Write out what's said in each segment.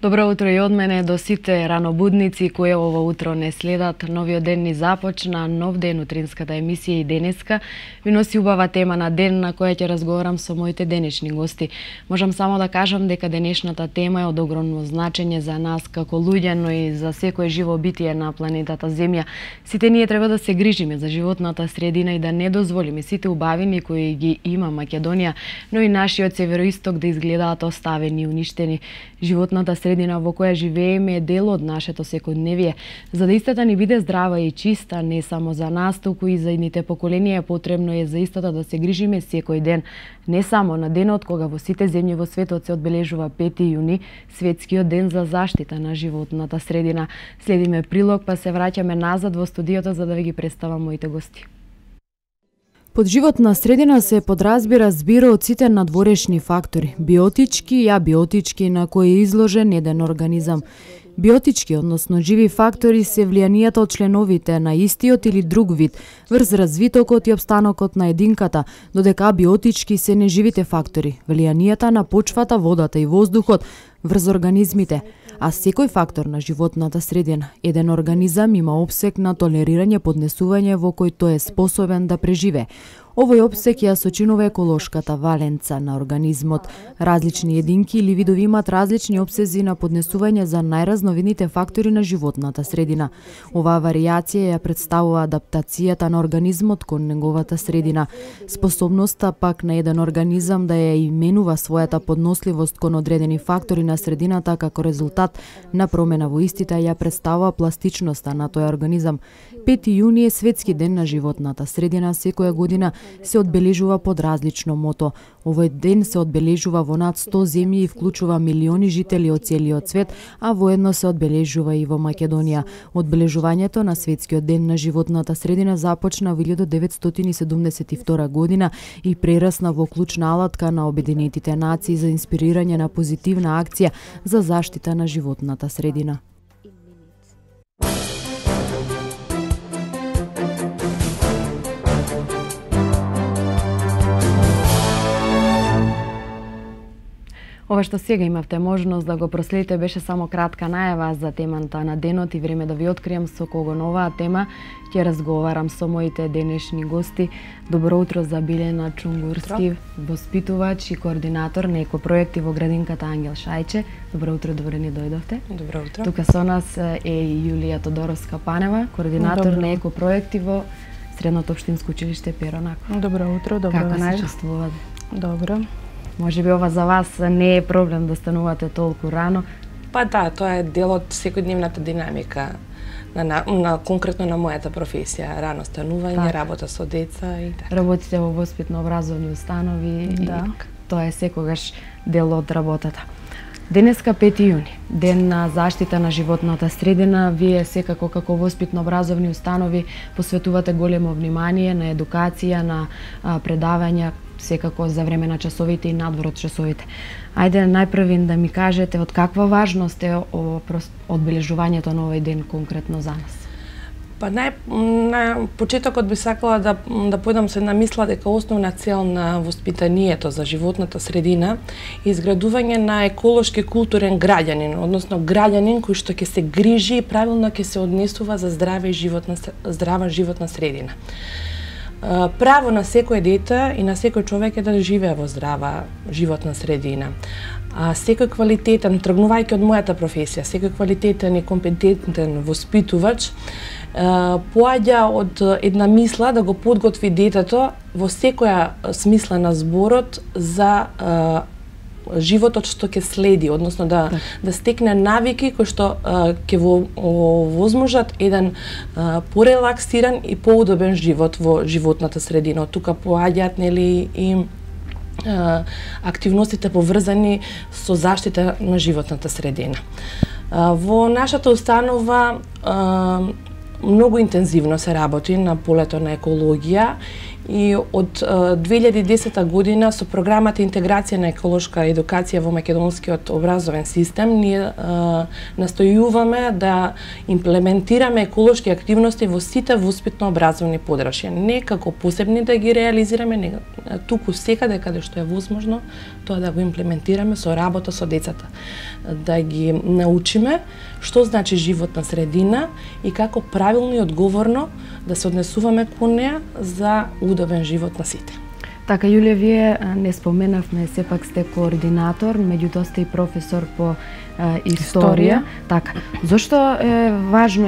Добро утро и од мене до сите ранобудници кои ово утро не следат. Новиот ден ни започна, нов ден утринската емисија и денеска ви носи убава тема на ден на која ќе разговарам со моите денешни гости. Можам само да кажам дека денешната тема е од огромно значење за нас како луѓе, но и за секое живо битие на планетата Земја. Сите ние треба да се грижиме за животната средина и да не дозволиме сите убавини кои ги има Македонија, но и нашиот североисток да изгледаат оставени и уништени. Животната средина во која живееме е дел од нашето секојдневие. За да истата ни биде здрава и чиста, не само за нас, туку и за идните поколенија, потребно е за истата да се грижиме секој ден. Не само на денот кога во сите земји во светот се одбележува 5 јуни, светскиот ден за заштита на животната средина. Следиме прилог, па се враќаме назад во студиото за да ви ги представам моите гости. Под животна средина се подразбира збира од сите надворешни фактори, биотички и абиотички, на кои е изложен еден организам. Биотички, односно живи фактори, се влијанијата од членовите на истиот или друг вид, врз развитокот и обстанокот на единката, додека абиотички се неживите фактори, влијанијата на почвата, водата и воздухот, врз организмите, а секој фактор на животната средина, еден организам има опсек на толерирање поднесување во кој тој е способен да преживе. Овој опсек ја сочинува еколошката валенца на организмот. Различни единки или видови имаат различни опсези на поднесување за најразновидните фактори на животната средина. Оваа варијација ја представува адаптацијата на организмот кон неговата средина. Способноста пак на еден организам да ја именува својата подносливост кон одредени фактори на средината како резултат на промена во истите ја представува пластичноста на тој организам. 5 јуни е светски ден на животната средина, секоја година се одбележува под различно мото. Овој ден се одбележува во над 100 земји и вклучува милиони жители од целиот свет, а воедно се одбележува и во Македонија. Одбележувањето на светскиот ден на животната средина започна во 1972 година и прерасна во клучна алатка на Обединетите нации за инспирирање на позитивна акција за заштита на животната средина. Ова што сега имавте можност да го проследите беше само кратка најава за темата на денот и време да ви откријам со кого на оваа тема ќе разговарам со моите денешни гости. Добро утро за Билена Чунгурски, воспитувач и координатор на екопроекти во градинката Ангел Шајче. Добро утро, добре ни дојдовте. Добро утро. Тука со нас е и Јулија Тодоровска Панева, координатор на екопроекти во Средното општинско училиште Пиронак. Добро утро, добро Како вас се чувствувате? Добро. Може би ова за вас не е проблем да станувате толку рано. Па да, тоа е дел од секојдневната динамика конкретно на мојата професија, рано станување, работа со деца и така. Работите во воспитно-образовни установи Да. и тоа е секогаш дел од работата. Денеска 5 јуни, ден на заштита на животната средина. Вие секако како воспитно-образовни установи посветувате големо внимание на едукација, на предавања, секако за време на часовите и надвор од часовите. Ајде најпрвин да ми кажете од каква важност е одбележувањето на овој ден конкретно за нас? Па на почетокот би сакала да појдам со една мисла дека основна цел на воспитанието за животната средина е изградување на еколошки културен граѓанин, односно граѓанин кој што ќе се грижи и правилно ќе се однесува за здрава животна средина. Право на секој дете и на секој човек е да живее во здрава животна средина. Секој квалитетен, тргнувајќи од мојата професија, секој квалитетен и компетентен воспитувач поаѓа од една мисла да го подготви детето во секоја смисла на зборот за животот што ќе следи, односно да стекне навики кои што ќе возможат еден порелаксиран и поудобен живот во животната средина. Од тука поаѓаат нели и активностите поврзани со заштита на животната средина. Во нашата установа многу интензивно се работи на полето на екологија и од 2010 година со програмата Интеграција на еколошка едукација во македонскиот образовен систем ние настојуваме да имплементираме еколошки активности во сите воспитно-образовни подрашја. Не како посебни да ги реализираме, не, туку секаде каде што е возможно, тоа да го имплементираме со работа со децата. Да ги научиме што значи животна средина и како правилно и одговорно да се однесуваме кон неа за удобен живот на сите. Така, Јулија, вие не споменавме, сепак сте координатор, меѓутоа сте и професор по историја. Така, зошто е важно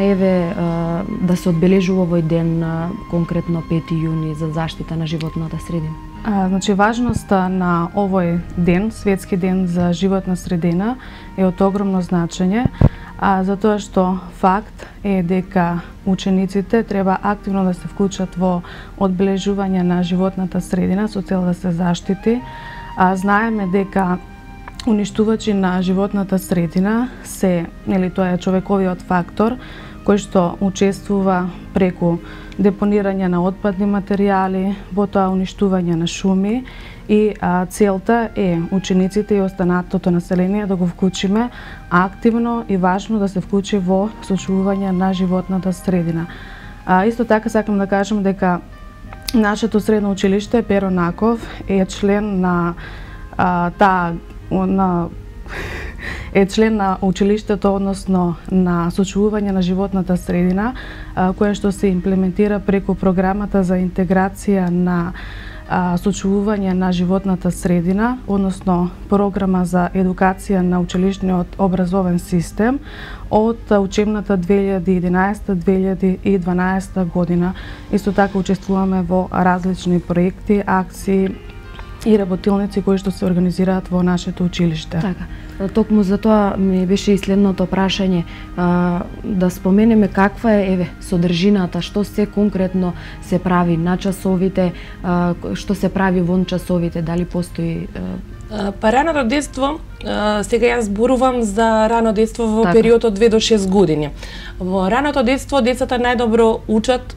да се одбележува овој ден, конкретно 5 јуни, за заштита на животната средина? Значи, важноста на овој ден, Светски ден за животна средина, е од огромно значење, затоа што факт е дека учениците треба активно да се вклучат во одбележување на животната средина со цел да се заштити. Знаеме дека уништувачи на животната средина се, тоа е човековиот фактор кој што учествува преку депонирање на отпадни материјали, потоа уништување на шуми и целта е учениците и останатото население да го вклучиме активно и важно да се вклучи во сочувување на животната средина. Исто така сакам да кажам дека нашето средно училиште Перо Наков е член на член на училиштето, односно на сочувување на животната средина, кое што се имплементира преку програмата за интеграција на сочувување на животната средина, односно програма за едукација на училишниот образовен систем од учебната 2011-2012 година. Исто така учествуваме во различни проекти, акции и работилници кои што се организираат во нашето училиште. Така. Токму за тоа ми беше и следното прашање, да споменеме каква е содржината, што се конкретно се прави на часовите, што се прави вон часовите, дали постои Па раното детство, сега јас зборувам за рано детство во период од 2 до 6 години. Во раното детство децата најдобро учат,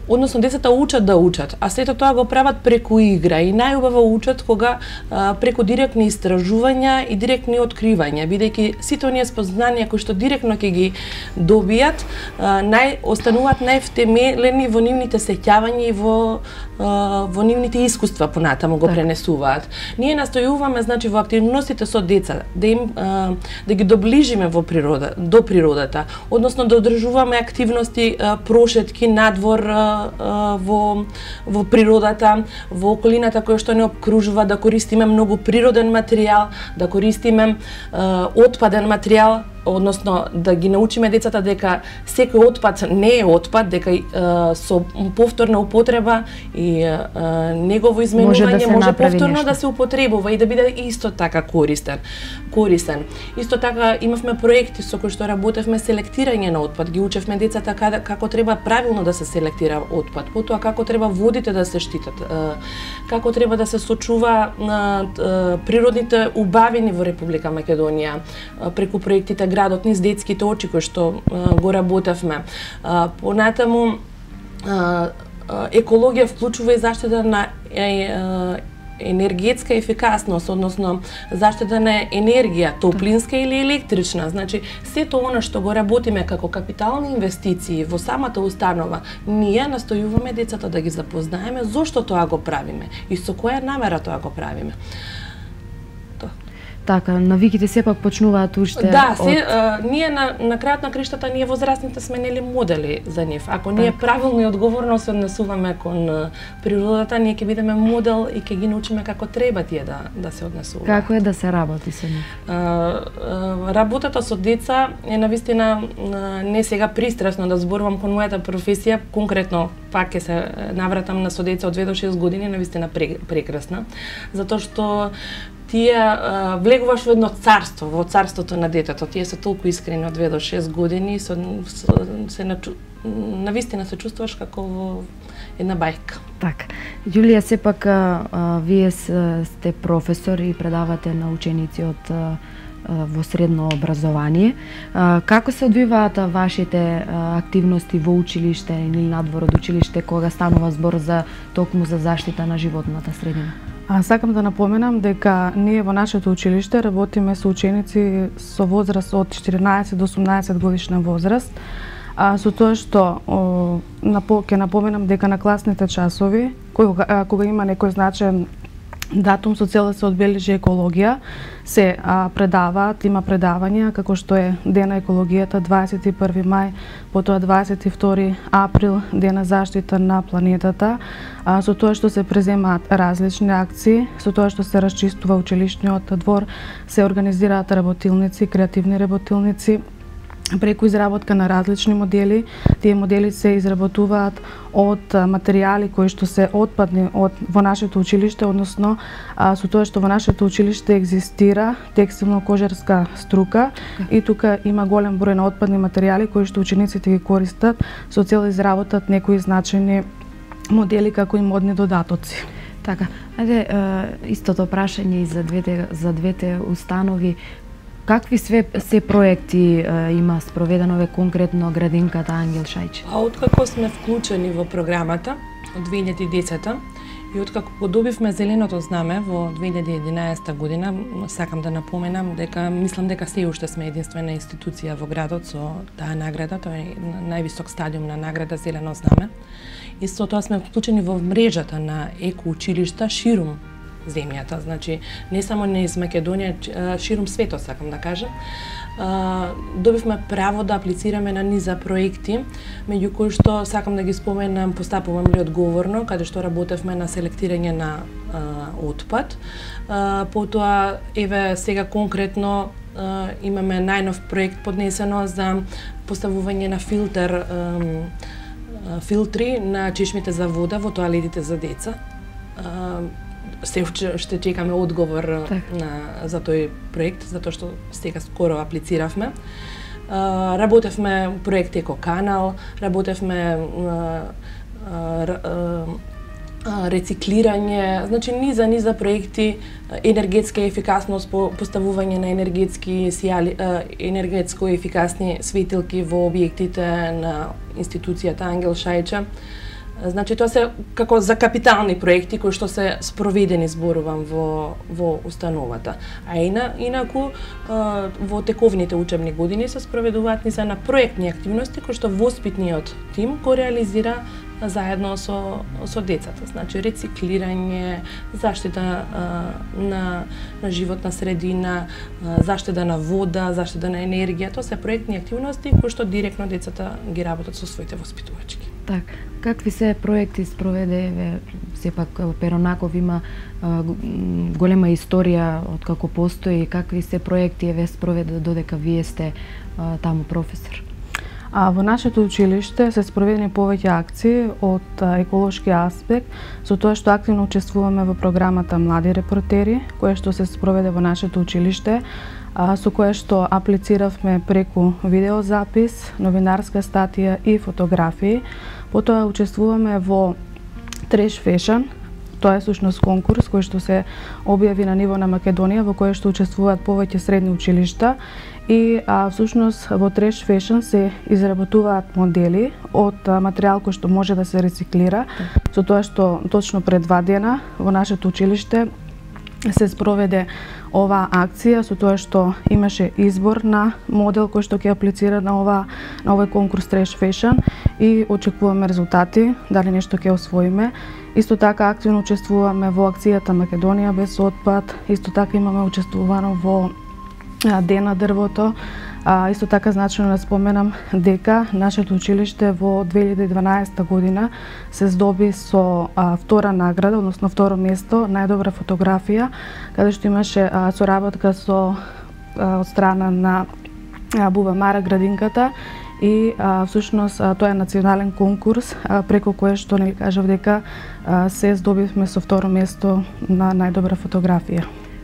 односно децата учат да учат, а сето тоа го прават преку игра и најубаво учат кога преку директни истражувања и директни откривања, бидејќи сите оние спознанија кои што директно ќе ги добијат, остануваат највтемелени во нивните сеќавања и во нивните искуства понатаму го пренесуваат. Ние настојуваме, значи, во активностите со деца да ги доближиме до природата, односно да одржуваме активности, прошетки надвор во природата, во околината која што не обкружува, да користиме многу природен материјал, да користиме отпаден материјал, односно да ги научиме децата дека секој отпад не е отпад, дека со повторна употреба и негово изменување може повторно да се употребува и да биде исто така користен. Исто така имавме проекти со кои што работевме селектирање на отпад, ги учевме децата како треба правилно да се селектира отпад, потоа како треба водите да се штитат, како треба да се сочува природните убавини во Република Македонија преку проектите Градот низ детските очи кои што го работевме. Понатаму екологија вклучува и заштита на енергетска ефикасност, односно заштита на енергија, топлинска или електрична. Значи, сето она што го работиме како капитални инвестиции во самата установа, ние настојуваме децата да ги запознаеме зошто тоа го правиме и со која намера тоа го правиме. Така, навиките сепак почнуваат уште ние на крајот на криштата ние возрастните сме нели модели за нив. Ако ние правилно и одговорно се однесуваме кон природата, ние ќе бидеме модел и ќе ги научиме како треба тие да се однесуваат. Како е да се работи со нив? Работата со деца е навистина не сега пристрасно да зборувам кон мојата професија, конкретно пак ќе се навратам на со деца од 2 до 6 години, навистина прекрасна, затоа што тие влегуваш во едно царство, во царството на детето. Тие се толку искрени од 2 до 6 години, навистина се чувствуваш како во една бајка. Така. Јулија, сепак вие сте професор и предавате на ученици од во средно образование. Како се одвиваат вашите активности во училиште или надвор од училиште кога станува збор за токму за заштита на животната средина? Сакам да напоменам дека ние во нашето училиште работиме со ученици со возраст од 14 до 18 годишна возраст. Со тоа што ќе напоменам дека на класните часови, кога има некој значаен датум со цел да се одбележи екологија, се предаваат, има предавања како што е Ден на екологијата 21 мај, потоа 22 април, Ден на заштита на планетата, со тоа што се преземаат различни акции, со тоа што се расчистува училишниот двор, се организираат работилници, креативни работилници, преку изработка на различни модели. Тие модели се изработуваат од материјали кои што се отпадни во нашето училиште, односно со тоа што во нашето училиште екзистира текстилно-кожарска струка и тука има голем број на отпадни материјали кои што учениците ги користат со цел да изработат некои значајни модели како и модни додатоци. Така, ајде истото прашање и за двете установи. Какви се проекти има спроведено конкретно градинката Ангел Шајче? Откако сме вклучени во програмата од 2010 и откако го добивме зеленото знаме во 2011 година, сакам да напоменам дека мислам дека се уште сме единствена институција во градот со таа награда, тоа е највисок стадиум на награда Зелено знаме. И со тоа сме вклучени во мрежата на еко училишта ширум земјата, значи не само низ Македонија, ширум светот сакам да кажам. Добивме право да аплицираме на низа проекти, меѓу кои што сакам да ги споменам Постапувам ли одговорно, каде што работевме на селектирање на отпад. Потоа еве сега конкретно имаме најнов проект поднесено за поставување на филтри на чешмите за вода во тоалетите за деца. Се ще чекаме одговор за тој проект, затоа што сега скоро аплициравме. Работевме проект Еко канал, работевме рециклирање, значи низа проекти, енергетска ефикасност, поставување на енергетско ефикасни светилки во објектите на институцијата Ангел Шајче. Значи тоа се како за капитални проекти кои што се спроведени, зборувам, во установата. А инаку во тековните учебни години се спроведуваат низа на проектни активности кои што воспитниот тим го реализира заедно со децата. Значи рециклирање, заштита на животна средина, заштита на вода, заштита на енергија, тоа се проектни активности кои што директно децата ги работат со своите воспитувачки. Так, какви се проекти спроведе, сепак Перонаков има голема историја од како постои, какви се проекти спроведе додека вие сте таму професор? Во нашето училиште се спроведени повеќе акции од еколошки аспект, со тоа што активно учествуваме во програмата Млади репортери, која што се спроведе во нашето училиште, со кое што аплициравме преку видеозапис, новинарска статија и фотографии. Потоа учествуваме во Треш Фешн, тоа е сушност конкурс кој што се објави на ниво на Македонија, во кој што учествуваат повеќе средни училишта. И всушност во Треш Фешн се изработуваат модели од материјал кој што може да се рециклира, со тоа што точно пред 2 дена во нашето училиште се спроведе оваа акција, со тоа што имаше избор на модел кој што ќе аплицира на овој конкурс Треш Фешн и очекуваме резултати, дали нешто ќе освоиме. Исто така активно учествуваме во акцијата Македонија без отпад, исто така имаме учествувано во Ден на дрвото. Исто така значено да споменам дека нашето училиште во 2012 година се здоби со втора награда, односно второ место, најдобра фотографија, каде што имаше соработка од страна на Буба Мара градинката и всушност тоа е национален конкурс преку кој што нели кажав дека се здобивме со второ место на најдобра фотографија.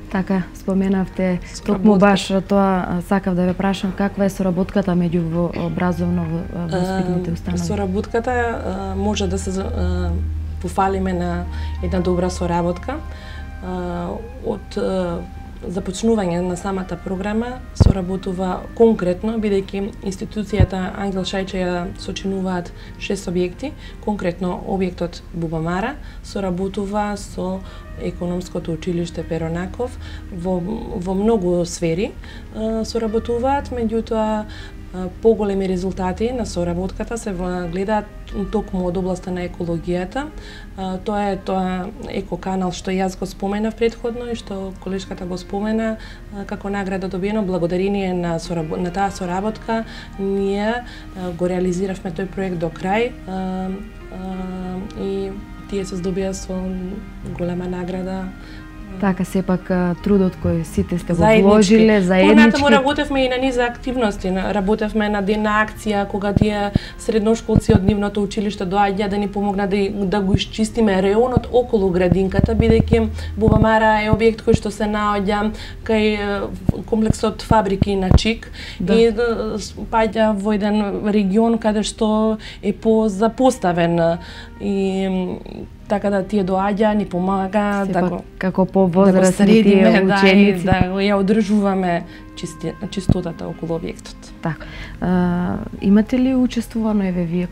Така, споменавте, токму баш тоа сакав да ве прашам, каква е соработката меѓу образовно-воспитните установи? Соработката може да се пофалиме на една добра соработка. Од започнување на самата програма соработува конкретно, бидејќи институцијата Ангел Шајче ја сочинуваат 6 објекти, конкретно објектот Бубамара соработува со Економското училиште Перо Наков во многу сфери соработуваат, меѓутоа поголеми резултати на соработката се гледаат токму од областа на екологијата. Тоа е екоканал што јас го споменав претходно и што колешката го спомена како награда добиено благодарение на таа соработка. Ние го реализиравме тој проект до крај и тие се здобија со голема награда. Така, сепак трудот кој сите сте го вложиле заеднички. Понатаму работевме и на низа активности. Работевме на ден на акција, кога тие средношколци од нивното училиште доаѓа да ни помогнат да го исчистиме реонот околу градинката, бидејќи Бубамара е објект кој што се наоѓа кај комплексот фабрики на Чик и паѓа во еден регион каде што е позапоставен и така да тие доаѓа, ни помага како повозрастни тие ученици да ја одржуваме чистотата околу објектот. Така. Имате ли учествувано еве вие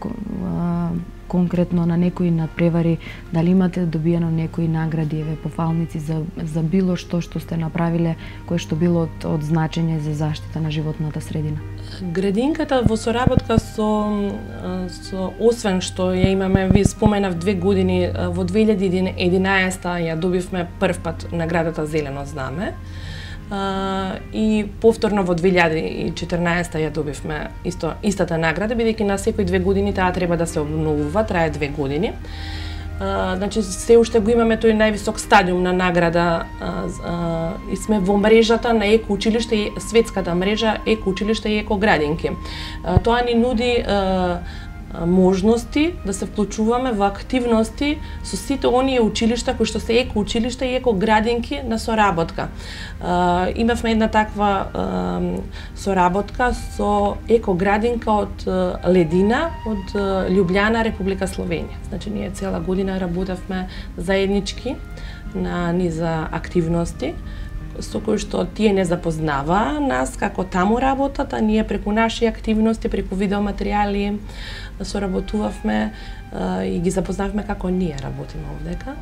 конкретно на некои надпревари, дали имате добиено некои награди, еве пофалници за било што сте направиле кое што било од значење за заштита на животната средина? Градинката во соработка со освен што ја имаме, ви споменав 2 години, во 2011 ја добивме прв пат наградата Зелено знаме. И повторно во 2014 ја добивме истата награда, бидејќи на секои 2 години таа треба да се обновува, трае 2 години. Значи се уште го имаме тој највисок стадиум на награда и сме во мрежата на еко училиште, светската мрежа еко училиште и еко градинки. Тоа ни нуди можности да се вклучуваме во активности со сите оние училишта кои што се еко училишта и еко градинки на соработка. Имавме една таква соработка со еко градинка од Ледина, од Љубљана, Република Словенија. Значи ние цела година работевме заеднички на низа активности со кои што тие не запознаваа нас како таму работат, а ние преку наши активности, преку видеоматеријали соработувавме и ги запознавме како ние работиме овдека.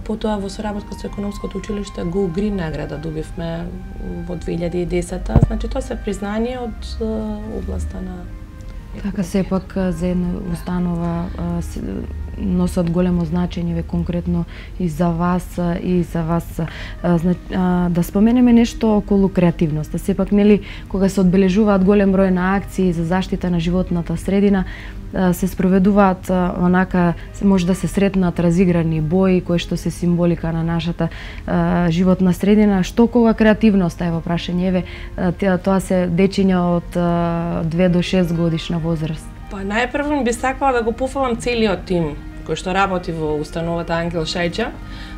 Потоа во соработка со Економското училиште Go Green награда добивме во 2010-та, значи тоа се признание од областа на Така сепак за една установа носат големо значење конкретно и за вас да споменеме нешто околу креативноста. Сепак нели кога се одбележуваат голем број на акции за заштита на животната средина, се спроведуваат онака, може да се сретнат разиграни бои кои што се символика на нашата животна средина. Што кога креативноста е во прашање? Еве тоа се дечиња од 2 до 6 годишна возраст. Па најпрво би сакала да го пофалам целиот тим кој што работи во установата Ангел Шајче,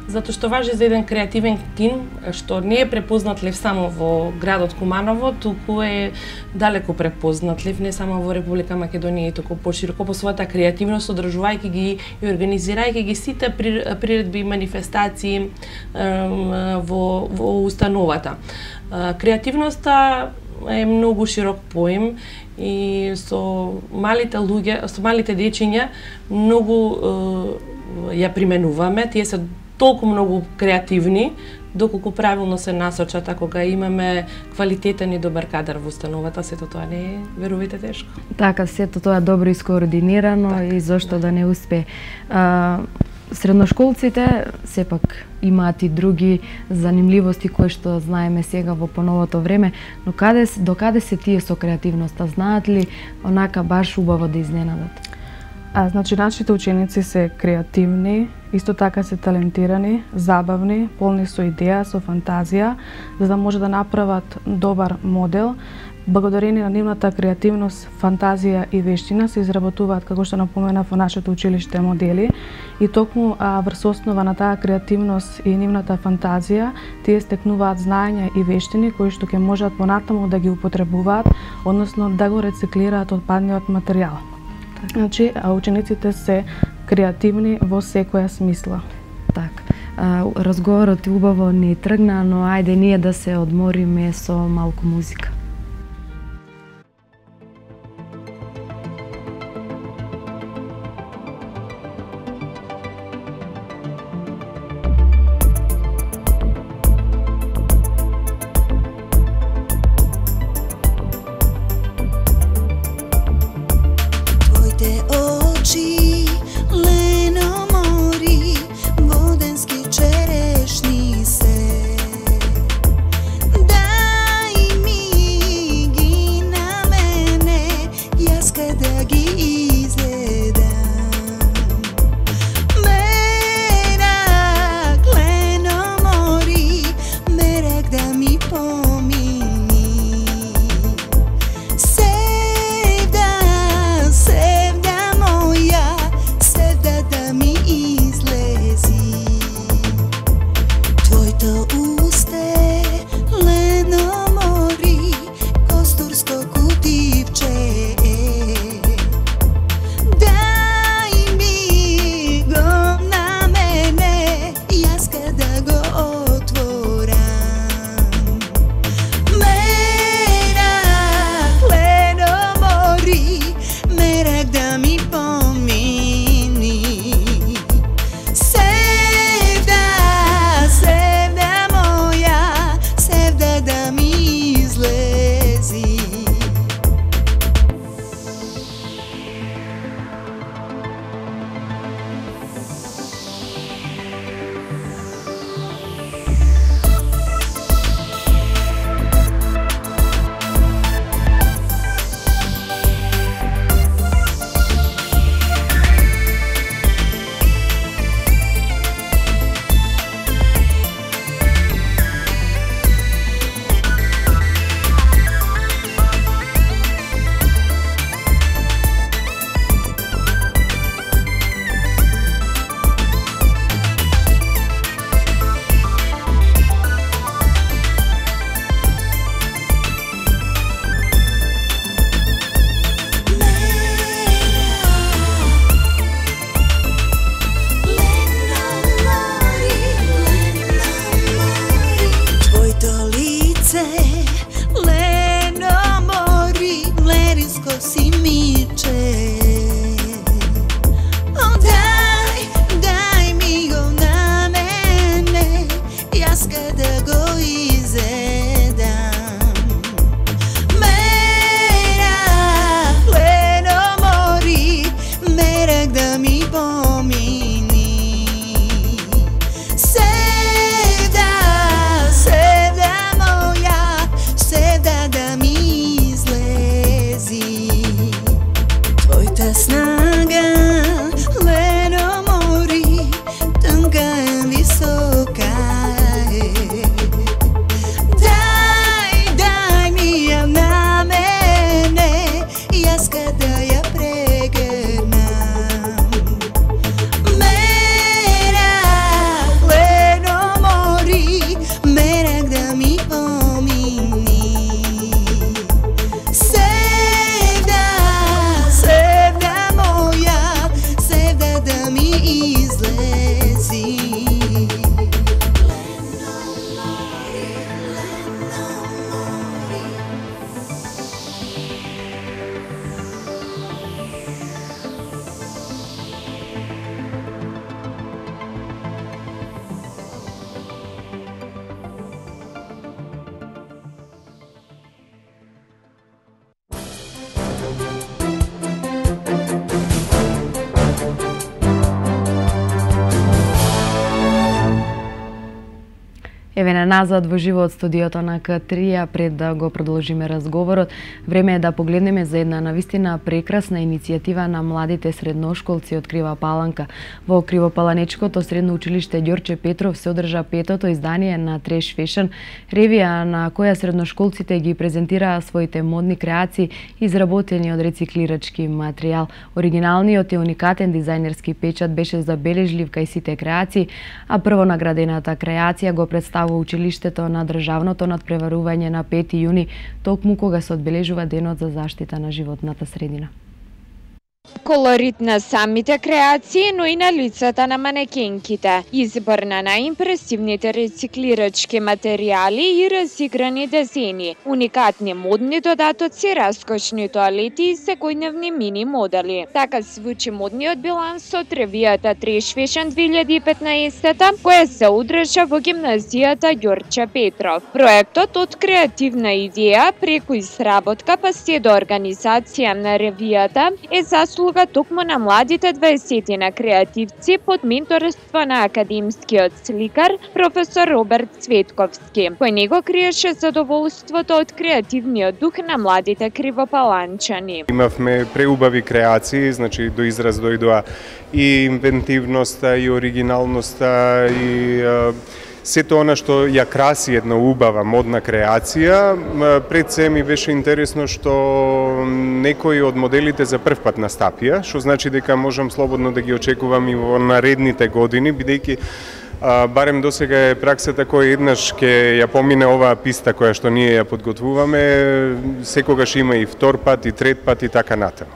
затоа што важи за еден креативен тим што не е препознатлив само во градот Куманово, туку е далеко препознатлив не само во Република Македонија, туку пошироко по својата креативност, одржувајќи ги и организирајќи ги сите приредби и манифестации во установата. Креативноста е многу широк поим и со малите луѓе, со малите дечиња многу ја применуваме. Тие се толку многу креативни доколку правилно се насочат, ако кога имаме квалитетен и добар кадар во установата, сето тоа не е, верувате, тешко. Така, сето тоа добро искоординирано така. И зошто да не успее. Средношколците сепак имаат и други занимливости кои што знаеме сега во поновото време, но до каде се тие со креативноста? Знаат ли онака баш убаво да изненадат? Значи, нашите ученици се креативни, исто така се талентирани, забавни, полни со идеја, со фантазија, за да може да направат добар модел. Благодарение на нивната креативност, фантазија и вештина се изработуваат, како што напоменав, во нашето училиште модели и токму врз основа на таа креативност и нивната фантазија, тие стекнуваат знаења и вештини кои што ќе можат понатаму да ги употребуваат, односно да го рециклираат отпадниот материјал. Значи, учениците се креативни во секоја смисла. Така. Разговорот убаво ни тргна, но ајде ние да се одмориме со малку музика. Еве на назад во живо од студиото на К3, пред да го продолжиме разговорот, време е да погледнеме за една навистина прекрасна иницијатива на младите средношколци од Крива Паланка. Во Кривопаланечкото средно училиште Ѓорче Петров се одржа петото издание на Треш Фешн, ревија на која средношколците ги презентираа своите модни креации изработени од рециклирачки материјал. Оригиналниот и уникатен дизајнерски печат беше забележлив кај сите креации, а прво наградената креација го представува училиштето на државното надпреварување на 5 јуни, токму кога се одбележува денот за заштита на животната средина. Колорит на самите креации, но и на лицата на манекенките. Избор на најимпресивните рециклирачки материјали и разиграни дизајни, уникатни модни додатоци, раскошни тоалети и секојдневни мини модели. Така звучи модниот биланс од ревијата Trash Fashion 2015, која се одржа во гимназијата Ѓорче Петров. Проектот од креативна идеја преку изработка па се до организација на ревијата е заслуга токму на младите 20 креативци под менторство на академскиот сликар професор Роберт Цветковски, кој него криеше задоволството од креативниот дух на младите кривопаланчани. Имавме преубави креации, значи до израз дојдоа и инвентивноста, и оригиналноста, и сето она што ја краси една убава модна креација. Пред се ми беше интересно што некои од моделите за прв пат настапија, што значи дека можам слободно да ги очекувам и во наредните години, бидејќи барем досега е праксата која еднаш ќе ја помине оваа писта која што ние ја подготвуваме, секогаш има и втор пат, и трет пат и така натаму.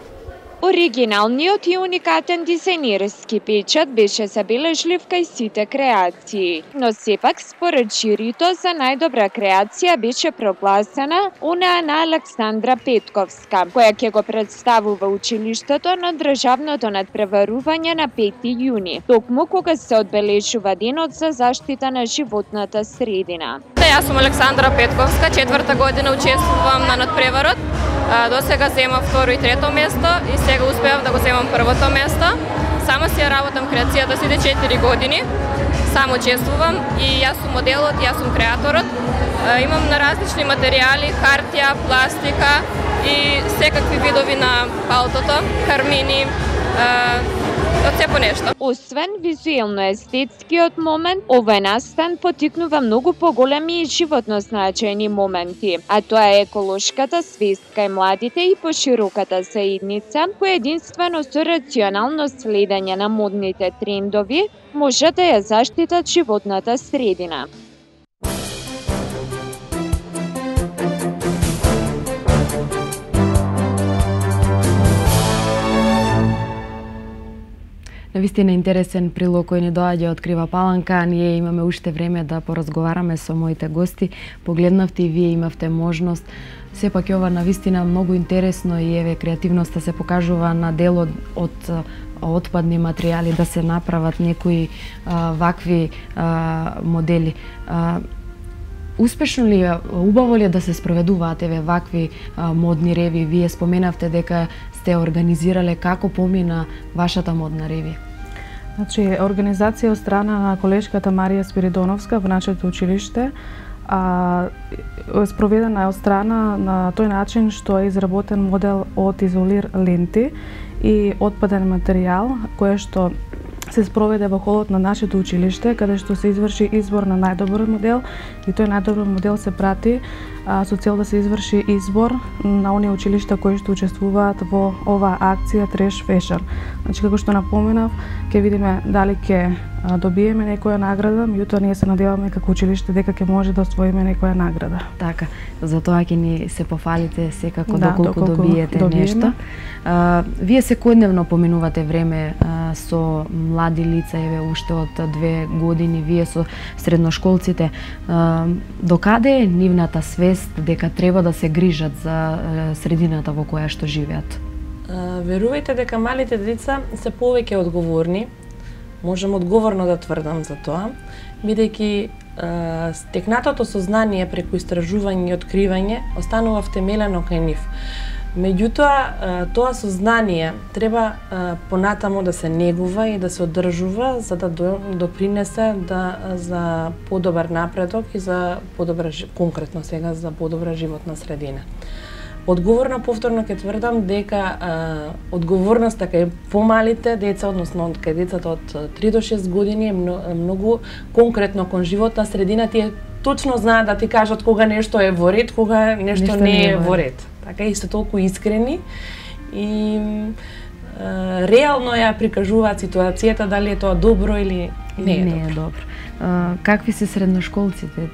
Оригиналниот и уникатен дизајнерски печат беше забележлив кај сите креации, но сепак според жирито за најдобра креација беше прогласена онаа на Александра Петковска, која ќе го представува училиштето на државното надпреварување на 5 јуни, токму кога се одбележува денот за заштита на животната средина. Јас сум Александра Петковска, 4-та година учествувам на надпреварот. До сега земав второ и трето место и сега успеав да го земам првото место. Само си ја работам креацијата сите 4 години. Само учествувам и јас сум моделот, јас сум креаторот. Имам на различни материјали, хартија, пластика и секакви видови на палтото, кармини, од се по нешто. Освен визуелно-естетскиот момент, овој настан потикнува многу поголеми и животно значајни моменти, а тоа е еколошката свест кај младите и пошироката заедница, која единствено со рационално следење на модните трендови може да ја заштитат животната средина. Навистина интересен прилог кој ни доаѓа од Крива Паланка. Ние имаме уште време да поразговараме со моите гости. Погледнавте и вие имавте можност. Сепак ова навистина многу интересно и еве креативноста се покажува на дел од отпадни материјали да се направат некои вакви модели. Успешно ли е, убаво ли е да се спроведуваат еве вакви модни реви? Вие споменавте дека сте организирале, како помина вашата модна реви? Значи, организација од страна на колешката Марија Спиридоновска во нашето училиште спроведена од страна на тој начин што е изработен модел од изолир ленти и отпаден материјал, кој што се спроведе во холот на нашето училиште, каде што се изврши избор на најдобар модел и тој најдобар модел се прати со цел да се изврши избор на оние училишта кои што учествуваат во оваа акција Trash Fashion. Значи, како што напоменав, ќе видиме дали ќе добиеме некоја награда, меѓутоа ние се надеваме како училиште дека ќе може да освоиме некоја награда. Така, за тоа ќе ни се пофалите секако доколку добиете нешто. Вие секојдневно поминувате време со млади лица, еве уште од 2 години, вие со средношколците. Докаде е нивната свест дека треба да се грижат за средината во која што живеат? Верувајте дека малите деца се повеќе одговорни. Можам одговорно да тврдам за тоа, бидејќи стекнатото сознание преку истражување и откривање останува втемелено кај нив. Меѓутоа, тоа сознание треба понатаму да се негува и да се одржува за да допринесе за подобар напредок и за подобра, конкретно сега, за подобра животна средина. Одговорно, повторно ќе тврдам дека одговорноста кај помалите деца, односно кај децата од 3 до 6 години е многу конкретно кон животна средина. Тие точно знаат да ти кажат кога нешто е во ред, кога нешто не е во ред. Така исто толку искрени и реално ја прикажуваат ситуацијата, дали е тоа добро или не е добро. Какви се средношколците?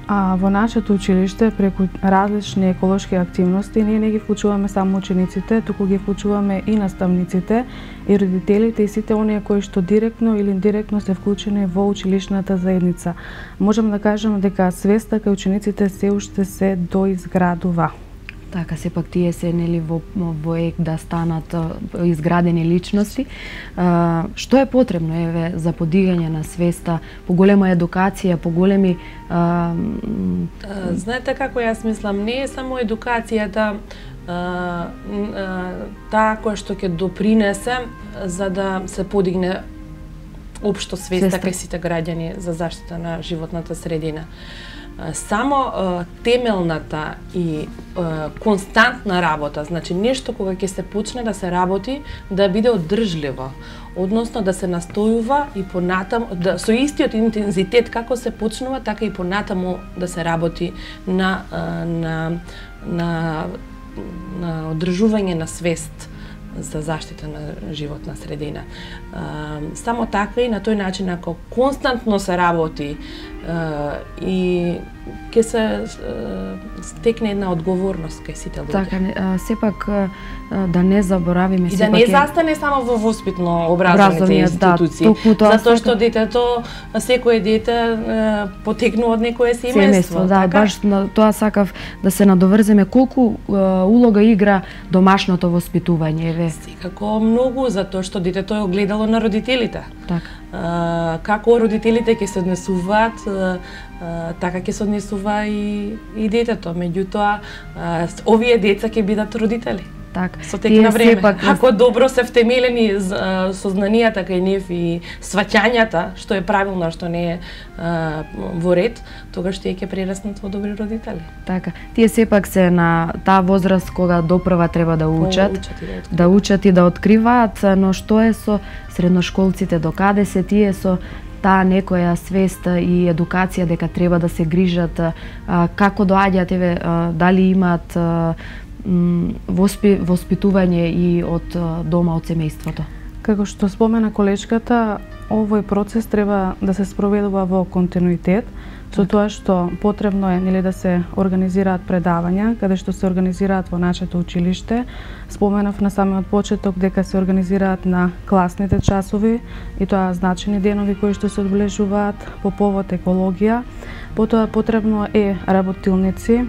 Во нашето училиште, преку различни еколошки активности, ние не ги вклучуваме само учениците, туку ги вклучуваме и наставниците, и родителите, и сите оние кои што директно или индиректно се вклучени во училишната заедница. Можам да кажам дека свеста кај учениците се уште се доизградува. Така, сепак тие се нели во ек да станат изградени личности. Што е потребно еве за подигање на свеста, поголема едукација, поголеми Знаете како јас мислам, не е само едукацијата таа која што ќе допринесе за да се подигне општо свеста кај сите граѓани за заштита на животната средина. Само темелната и константна работа, значи нешто кога ќе се почне да се работи, да биде одржливо, односно да се настојува и понатаму, со истиот интензитет како се почнува, така и понатаму да се работи на одржување на свест за заштита на животна средина. Само така и на тој начин, ако константно се работи и ќе се стекне една одговорност кај сите луѓе. Така, сепак да не заборавиме и да не застане само во воспитно-образовните институции, затоа што детето, секое дете потекнува од некое семејство. Да, така? Баш на тоа сакав да се надоврземе, колку улога игра домашното воспитување, еве. Секако многу, затоа што детето е огледало на родителите. Така. Како родителите ќе се однесуваат, така ќе се однесува и детето. Меѓутоа, овие деца ќе бидат родители. Так. Со тек на време. Ако добро се втемелени сознанијата кај нив и сваќањата, што е правилно, што не е во ред, тогаш тие ќе прераснат во добри родители. Така. Тие сепак се на таа возраст кога допрва треба да учат, да учат и да откриваат, но што е со средношколците, докаде се тие со таа некоја свест и едукација дека треба да се грижат, како доаѓаат, еве, дали имаат воспитување и од дома, од семејството? Како што спомена колешката, овој процес треба да се спроведува во континуитет, со тоа што потребно е нели да се организираат предавања, каде што се организираат во нашето училиште. Споменав на самиот почеток дека се организираат на класните часови и тоа значени денови кои што се одбележуваат по повод екологија. Потоа потребно е работилници,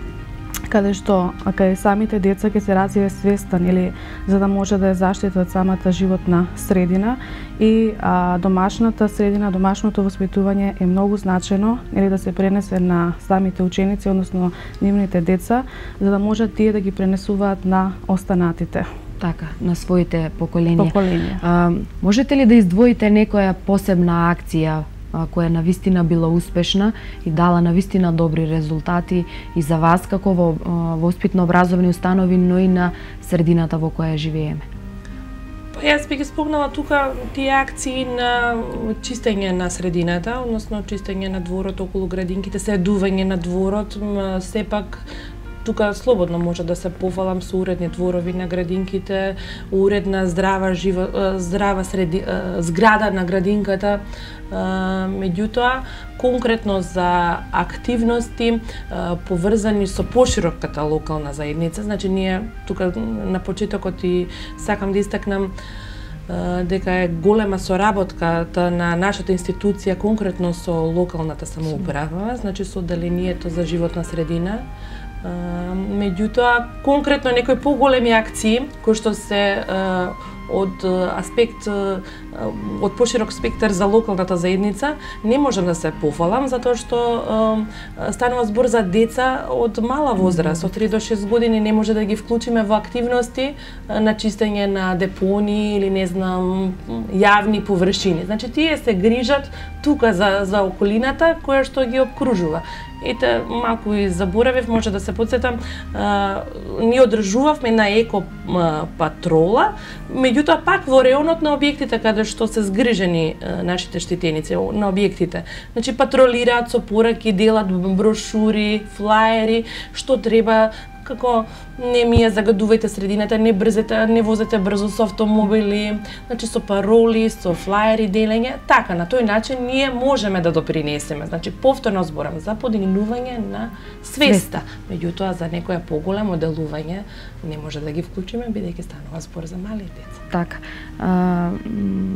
каде што кај самите деца ќе се развие свеста, или за да може да ја заштитат самата животна средина, и домашната средина, домашното воспитување е многу значено, или да се пренесе на самите ученици, односно нивните деца, за да можат тие да ги пренесуваат на останатите. Така, на своите поколенија. Можете ли да издвоите некоја посебна акција која навистина била успешна и дала навистина добри резултати и за вас како во воспитно-образовни установи, но и на средината во која живееме? Јас би ги спомнала тука тие акции на чистење на средината, односно чистење на дворот околу градинките, седување на дворот, сепак тука слободно може да се пофалам со уредни дворови на градинките, уредна здрава зграда на градинката. Меѓутоа, конкретно за активности поврзани со пошироката локална заедница, значи ние тука на почетокот и сакам да истакнам дека е голема соработката на нашата институција конкретно со локалната самоуправа, значи со одделението за животна средина. Меѓутоа, конкретно некои поголеми акции кои што се од аспект, од поширок спектар за локалната заедница, не можам да се пофалам, затоа што станува збор за деца од мала возраст, од 3 до 6 години, не може да ги вклучиме во активности на чистење на депони или не знам јавни површини. Значи тие се грижат тука за околината која што ги обкружува. Ете, малку и заборавив, може да се подсетам, ние одржувавме на еко патрола, меѓутоа пак во реонот на објектите каде што се згрижени нашите штитеници на објектите. Значи патролираат со пораки, делат брошури, флаери, што треба како не ми ја загадувајте средината, не брзете, не возете брзо со автомобили, значи со пароли, со флаери делење, така на тој начин ние можеме да допринесеме. Значи повторно зборам за подигнување на свеста. Меѓутоа за некоја поголемо делување не може да ги вклучиме бидејќи станува збор за мали деца. Така.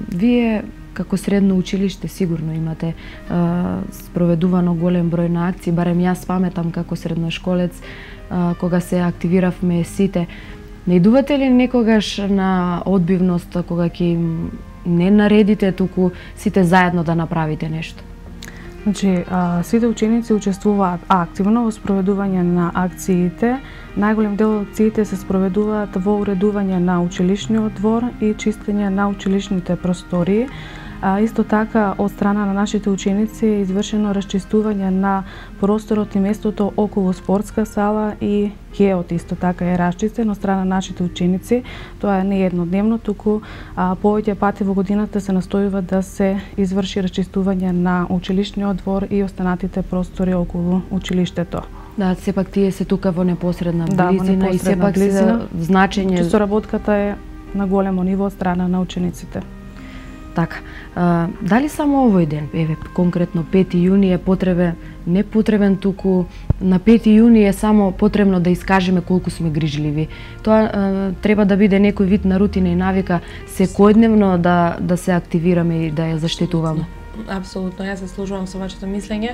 Вие како средно училиште сигурно имате спроведувано голем број на акции, барем јас паметам како средношколец кога се активиравме сите. Не идувате ли некогаш на одбивност кога ќе не наредите, туку сите заедно да направите нешто? Значи, сите ученици учествуваат активно во спроведување на акциите. Најголем дел од акциите се спроведуваат во уредување на училишниот двор и чистење на училишните простории. Исто така, од страна на нашите ученици е извршено расчистување на просторот и местото околу спортска сала и геот исто така е расчистен од страна на нашите ученици. Тоа не е еднодневно, туку повеќе пати во годината се настојува да се изврши расчистување на училишниот двор и останатите простори околу училиштето. Да, сепак тие се тука во непосредна близина и сепак се значење. Соработката е на големо ниво од страна на учениците. Така, дали само овој ден, еве конкретно 5 јуни е потребен, не потребен, туку на 5 јуни е само потребно да искажеме колку сме грижливи. Тоа треба да биде некој вид на рутина и навика секојдневно да се активираме и да ја заштитуваме. Апсолутно, јас се служувам со вашето мислење.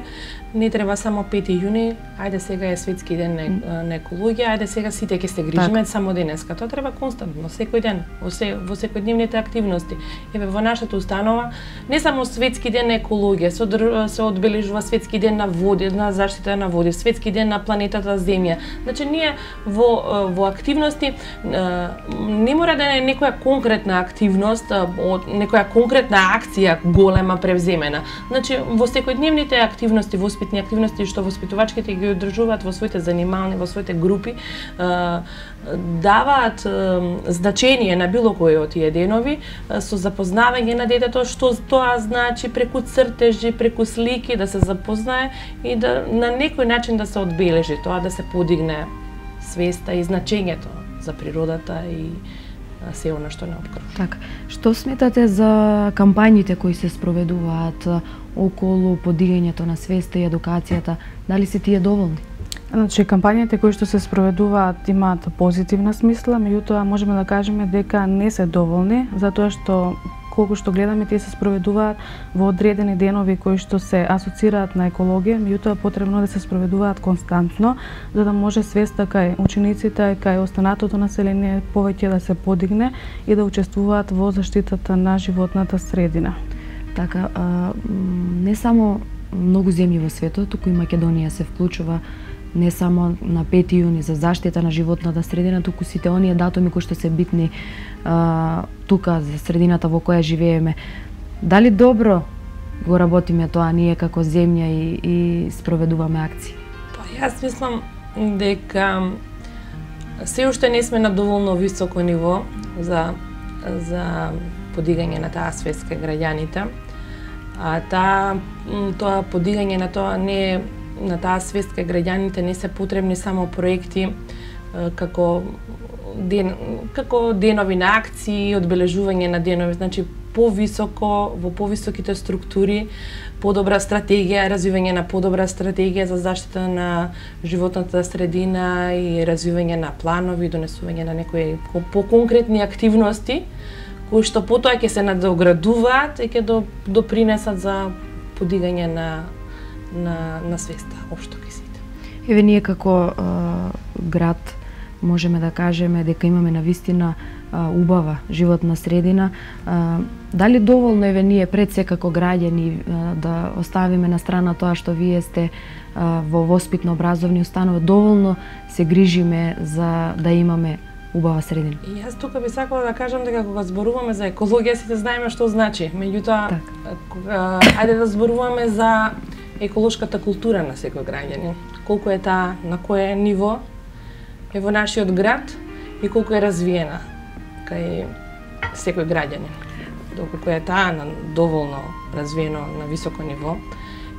Не треба само 5 јуни, ајде сега е светски ден на екологија, ајде сега сите ќе се грижиме само денеска. Тоа треба константно, секој ден, во секојдневните активности. Еве во нашата установа не само светски ден на екологија, се одбележува светски ден на води, на заштита на води, светски ден на планетата Земја. Значи ние во активности не мора да е некоја конкретна активност, некоја конкретна акција голема превземена. Значи во секојдневните активности, воспитни активности што воспитувачките ги одржуваат во своите занимални, во своите групи, даваат значење на било кој од тие денови со запознавање на детето што тоа значи, преку цртежи, преку слики да се запознае и да на некој начин да се одбележи тоа, да се подигне свеста и значењето за природата и се она што не обкружува. Така, што сметате за кампањите кои се спроведуваат околу подигањето на свеста и едукацијата? Дали се тие доволни? Значи, кампањите кои што се спроведуваат имаат позитивна смисла, меѓутоа можеме да кажеме дека не се доволни, затоа што колку што гледаме, тие се спроведуваат во одредени денови кои што се асоцираат на екологија, меѓутоа потребно да се спроведуваат константно, за да може свеста кај учениците, кај останатото население повеќе да се подигне и да учествуваат во заштитата на животната средина. Така, не само многу земји во светот, туку и Македонија се вклучува не само на 5 јуни за заштита на животната средина, туку сите оние датуми кои што се битни тука за средината во која живееме. Дали добро го работиме тоа ние како земја и спроведуваме акции? Па јас мислам дека се уште не сме на доволно високо ниво за подигање на таа свест кај граѓаните. Тоа подигање на тоа не е на таа свест кај граѓаните не се потребни само проекти како денови на акции, одбележување на денови, значи во повисоките структури, подобра стратегија, развивање на подобра стратегија за заштита на животната средина и развивање на планови, донесување на некои поконкретни активности кои што потоа ќе се надоградуваат и ќе допринесат за подигање на свеста општо кај сите. Еве ние како град можеме да кажеме дека имаме навистина убава животна средина. Дали доволно еве ние пред се како граѓани да оставиме на страна тоа што вие сте во воспитно-образовни установи, доволно се грижиме за да имаме убава средина? И јас тука би сакала да кажам дека кога зборуваме за екологија сите знаеме што значи. Меѓутоа, ајде да зборуваме за еколошката култура на секој граѓанин. Колку е таа, на кое ниво е во нашиот град и колку е развиена кај секој граѓанин. Доколку е таа на доволно развиено на високо ниво,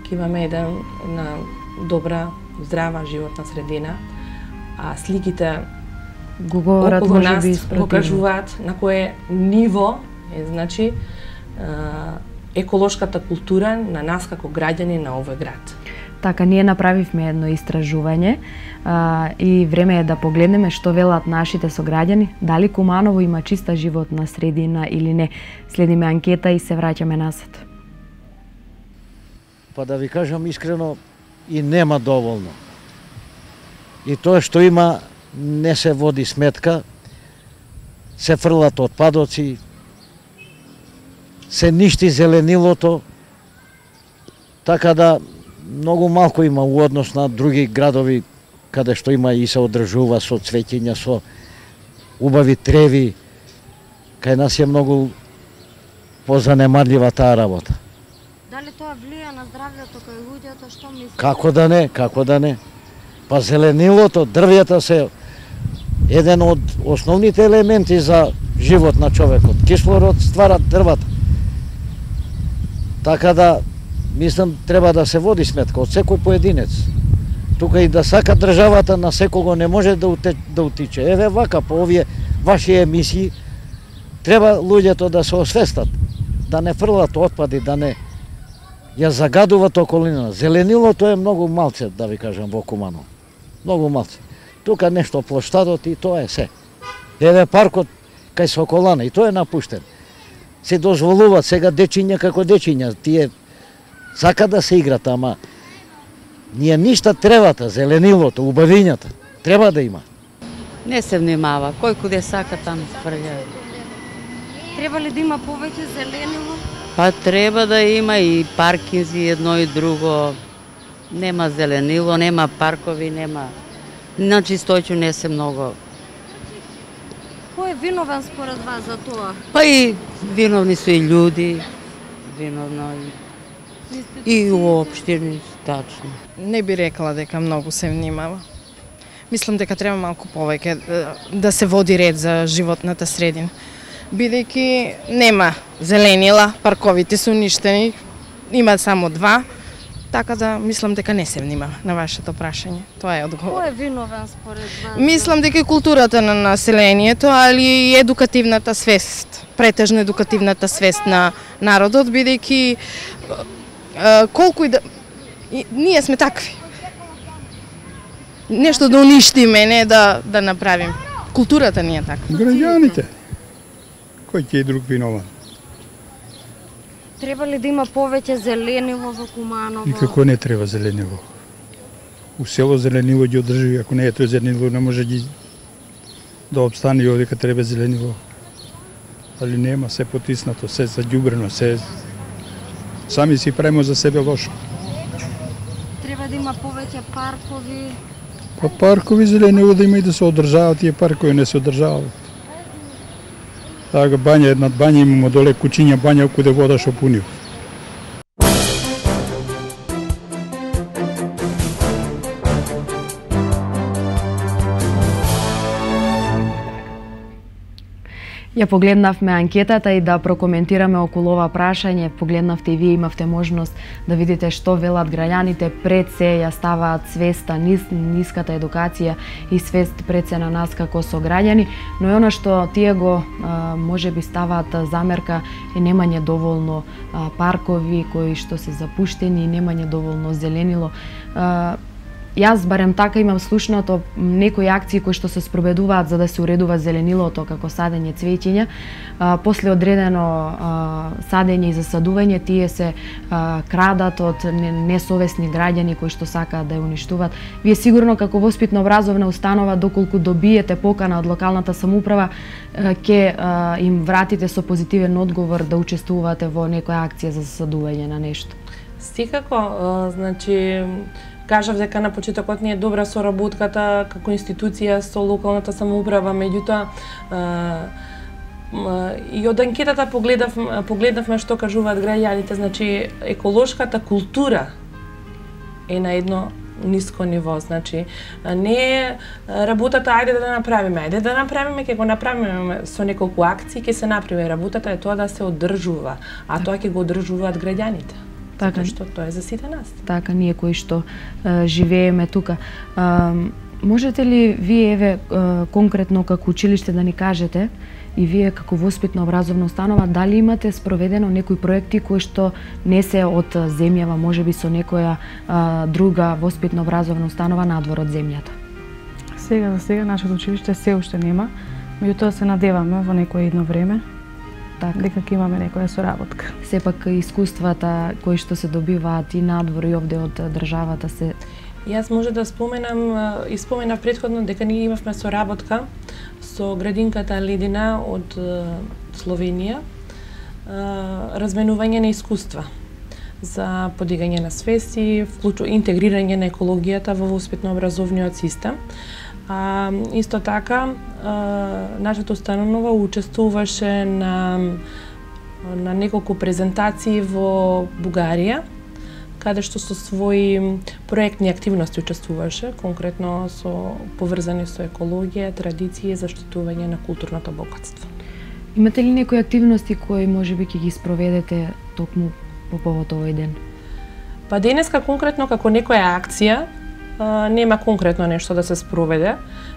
ќе имаме една добра, здрава животна средина. а сликите го говорат околу може би нас го кажуваат на кое ниво е, значи, еколошката култура на нас како граѓани на овој град. Така, ние направивме едно истражување и време е да погледнеме што велат нашите сограѓани, дали Куманово има чиста животна средина или не. Следиме анкета и се враќаме назад. Па да ви кажам искрено, и нема доволно. И тоа што има не се води сметка, се фрлат отпадоци, се ништи зеленилото, така да многу малку има у однос на други градови каде што има и се одржува со цвеќиња, со убави треви. Кај нас е многу позанемарлива таа работа. Дали тоа влија на здравјето кај луѓето, што мислите? Како да не. Па зеленилото, дрвјата се еден од основните елементи за живот на човекот. Кислород стварат дрвата. Така да, мислам, треба да се води сметка од секој поединец. Тука и да сака државата на секого не може да утиче. Еве вака, по овие ваши емисии, треба луѓето да се освестат, да не фрлат отпади, да не ја загадуваат околина. Зеленилото е многу малце, да ви кажам, во Куманово. Многу малце. Тука нешто плоштадот и тоа е се. Еве паркот кај Соколана и тоа е напуштен. Се дозволуваат сега дечиња како дечиња, тие сака да се играт, ама ние ништа тревата, зеленилото, убавињата, треба да има. Не се внимава, кој куде сака там фрља. Треба ли да има повеќе зеленило? Па треба да има и паркинзи, едно и друго. Нема зеленило, нема паркови, нема. Значи Стојчо не се многу. Кој е виновен според вас за тоа? Па и виновни се и луѓи, виновно и уопштини, тачно. Не би рекла дека многу се внимава. Мислам дека треба малку повеќе да се води ред за животната средина. Бидејќи нема зеленила, парковите се уништени, има само 2, така да мислам дека не се внимава на вашето прашање. Тоа е одговор. Кој е виновен според вас? Мислам дека е културата на населението, али и едукативната свест, претежно едукативната свест на народот, бидејќи колку и да ние сме такви. Нешто да уништиме, не да направим. Културата ни е таква. Граѓаните. Кој ќе е друг винован? Треба ли да има повеќе зеленило во Куманово? Никако не треба зеленило. У село зеленило ги одржи, ако не е тоа зеленило, не може ги да обстане овде кога треба зеленило. Али нема, се потиснато, се заѓубрено, се сами си правимо за себе лошо. Треба да има повеќе паркови. Па паркови зеленило да има и да се одржаваат, тие паркови не се одржаваат. Така бања, над бања имamo доле кучиња бања куде вода шопунива. Ја погледнавме анкетата и да прокоментираме околу ова прашање. Погледнавте и вие, имавте можност да видите што велат граѓаните. Пред се ја ставаат свеста, ниската едукација и свест пред се на нас како сограѓани, но е она што тие го можеби ставаат замерка е немање доволно паркови кои што се запуштени, немање доволно зеленило. Јас барем така имам слушнато некои акции кои што се спроведуваат за да се уредува зеленилото како садење цвеќиња. После одредено садење и засадување тие се крадат од несовесни граѓани кои што сакаат да ја уништуваат. Вие сигурно како воспитно образовна установа доколку добиете покана од локалната самоуправа ќе им вратите со позитивен одговор да учествувате во некоја акција за засадување на нешто. Секако, значи кажав дека на почетокот не е добра соработката како институција со локалната самоуправа, меѓутоа и од анкетата погледнавме што кажуваат граѓаните, значи еколошката култура е на едно ниско ниво, значи не е работата ајде да направиме, ќе го направиме со неколку акции, ќе се направи, работата е тоа да се одржува, а тоа ќе го одржуваат граѓаните. Така што тоа е за сите нас. Така, ние кои што живееме тука. Можете ли вие, еве, конкретно како училиште да ни кажете и вие како воспитно-образовна установа, дали имате спроведено некои проекти кои што не се од земјава, можеби со некоја друга воспитно-образовна установа надвор од земјата? За сега нашето училиште се уште нема, меѓутоа се надеваме во некое едно време дека ќе имаме некоја соработка. Сепак искуствата кои што се добиваат и надвор и овде од државата се... Јас може да споменав претходно дека ние имавме соработка со градинката Ледина од Словенија, разменување на искуства за подигање на свест и интегрирање на екологијата во воспитно-образовниот систем. Исто така, нашата установа учествуваше на неколку презентации во Бугарија, каде што со своји проектни активности учествуваше, конкретно поврзани со екологија, традиција и заштитување на културното богатство. Имате ли некои активности кои можеби ќе ги спроведете токму по повод овој ден? Па денеска конкретно како некоја акција нема конкретно нешто да се спроведе,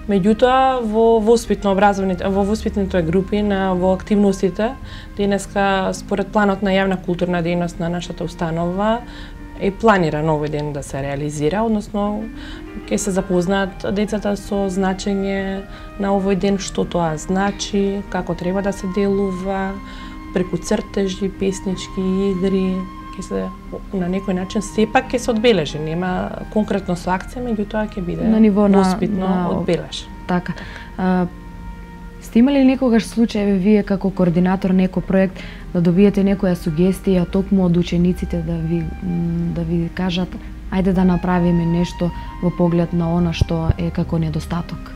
меѓутоа во воспитните групи, во активностите, денеска според планот на јавна културна дејност на нашата установа е планиран овој ден да се реализира, односно ќе се запознаат децата со значење на овој ден, што тоа значи, како треба да се делува, преку цртежи, песнички, игри, на некој начин сепак ќе се одбележи, нема конкретно со акција, меѓутоа ќе биде на ниво воспитно одбележи. Така. Сте имали некогаш случај вие како координатор некој проект да добиете некоја сугестија токму од учениците да ви кажат ајде да направиме нешто во поглед на она што е како недостаток?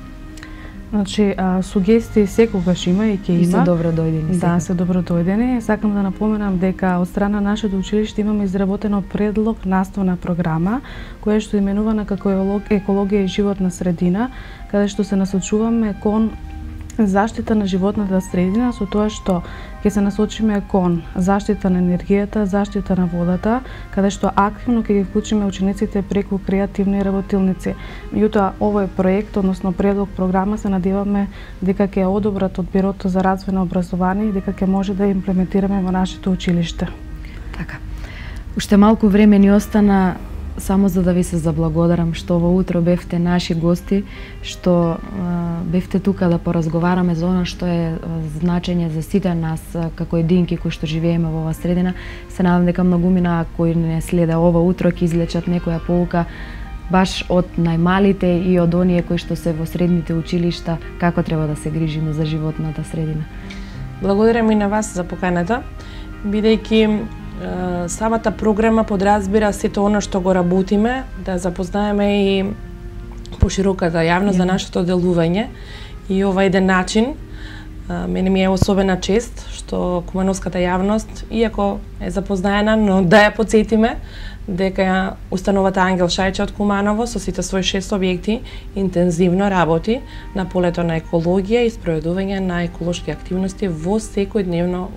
Значи, сугестии секогаш има и ќе има. И се добродојдени. Да, се добродојдени. Сакам да напоменам дека од страна нашето училиште имаме изработено предлог наставна програма, која што е именувана како екологија и животна средина, каде што се насочуваме кон заштита на животната средина со тоа што ќе се насочиме кон заштита на енергијата, заштита на водата, каде што активно ќе ги вклучиме учениците преку креативни работилници. Меѓутоа, овој проект, односно предлог програма, се надеваме дека ќе одобрат од Бирото за развој на образование и дека ќе може да имплементираме во нашето училиште. Така. Уште малку време ни остана, само за да ви се заблагодарам што во утро бевте наши гости, што бевте тука да поразговараме за она што е значење за сите нас како единки кои што живееме во оваа средина. Се надам дека многумина кои не следа ова утро ќе излечат некоја поука баш од најмалите и од оние кои што се во средните училишта, како треба да се грижиме за животната средина. Благодарам и на вас за поканата, бидејќи самата програма подразбира сето она што го работиме, да запознаеме и пошироката јавност за нашето делување. И ова е еден начин, мене ми е особена чест што кумановската јавност, иако е запознаена, но да ја потсетиме дека установата Ангел Шајче од Куманово со сите своји 6 објекти интензивно работи на полето на екологија и спроведување на еколошки активности во секојдневно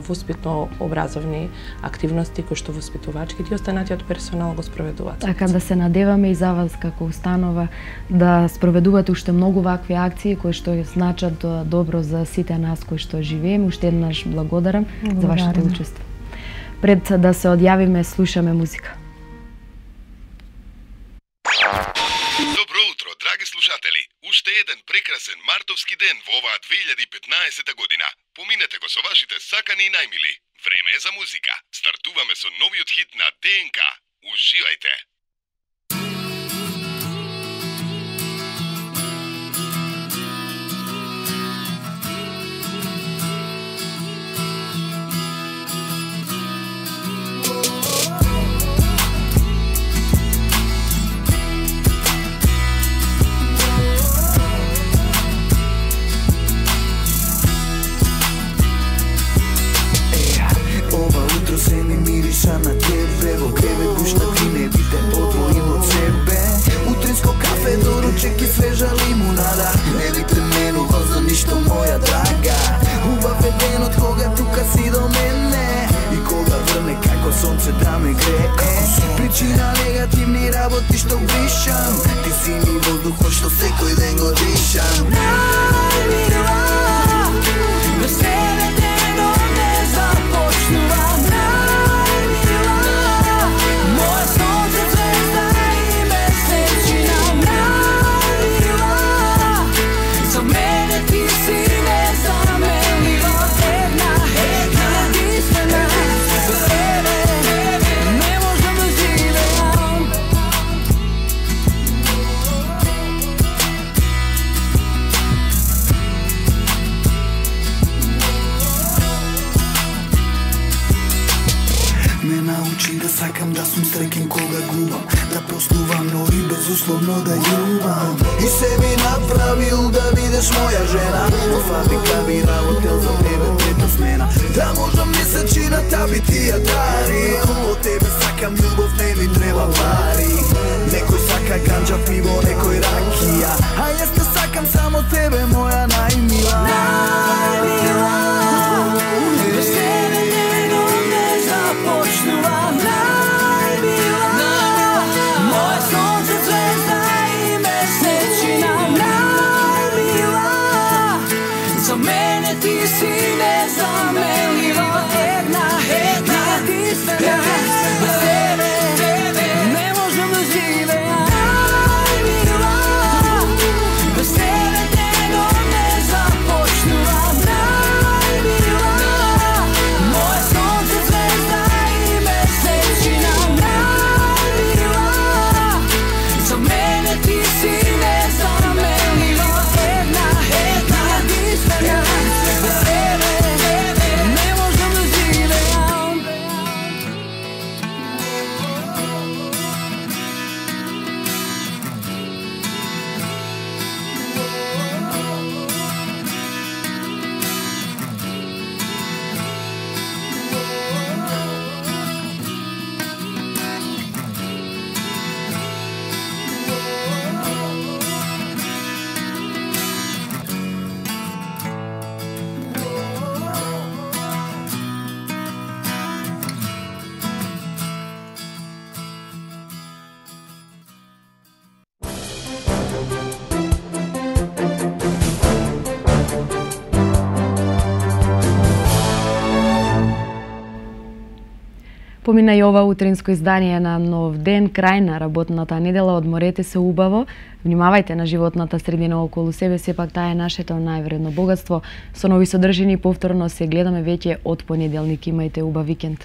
воспитно-образовни активности кои што воспитувачките и останатиот персонал го спроведуваат. Така да се надеваме и за вас како установа да спроведувате уште многу вакви акции кои што значат добро за сите нас кои што живееме. Уште еднаш благодарам за вашето учество. Пред да се одјавиме, слушаме музика. Добро утро, драги слушатели! Уште еден прекрасен мартовски ден во оваа 2015 година. Поминете го со вашите сакани и најмили. Време е за музика. Стартуваме со новиот хит на ДНК. Уживајте! Се ми мириша на тебе, во кревет гушта ти не бите подвоим од себе. Утринско кафе, доручек и свежа лимунада. Не ви пременува за ништо, моја драга. Убав е денот кога тука си до мене и кога врне како сонце да ме грее. Причина негативни работи што бришам. Ти си ми воздухот што секој ден го дишам. Најмила, без тебе денот не започнува. Најмила, моја сонце, звезда и месечина. Најмила, за мене ти си незаменлива. Една единствена, без тебе не можам да живеам. Ме научи да сакам да сум среќен кога губам, да проснувам, но и безусловно да љубам. И се би направил да бидеш моја жена, во фабрика би работел за тебе трета смена. Да можам месечината би ти ја дарил, од тебе сакам љубов, не ми треба пари. Некој сака ганџа, пиво, некој ракија, а јас те сакам само тебе, моја најмила. Најмила, без тебе денот не започнува. Најмила, моја сонце, звезда и месечина. Најмила, за мене ти си незаменлива. Една единствена, без тебе не можам да живеам. Најмила, без тебе денот не започнува. Најмила, моја сонце, звезда и месечина. Најмила, за мене ти си незаменлива. Една единствена, без тебе не можам да живеам. Помина и ова утринско издание на Нов ден, крај на работната недела. Одморете се убаво, внимавајте на животната средина околу себе, сепак таа е нашето највредно богатство. Со нови содржини повторно се гледаме веќе од понеделник. Имајте убав викенд.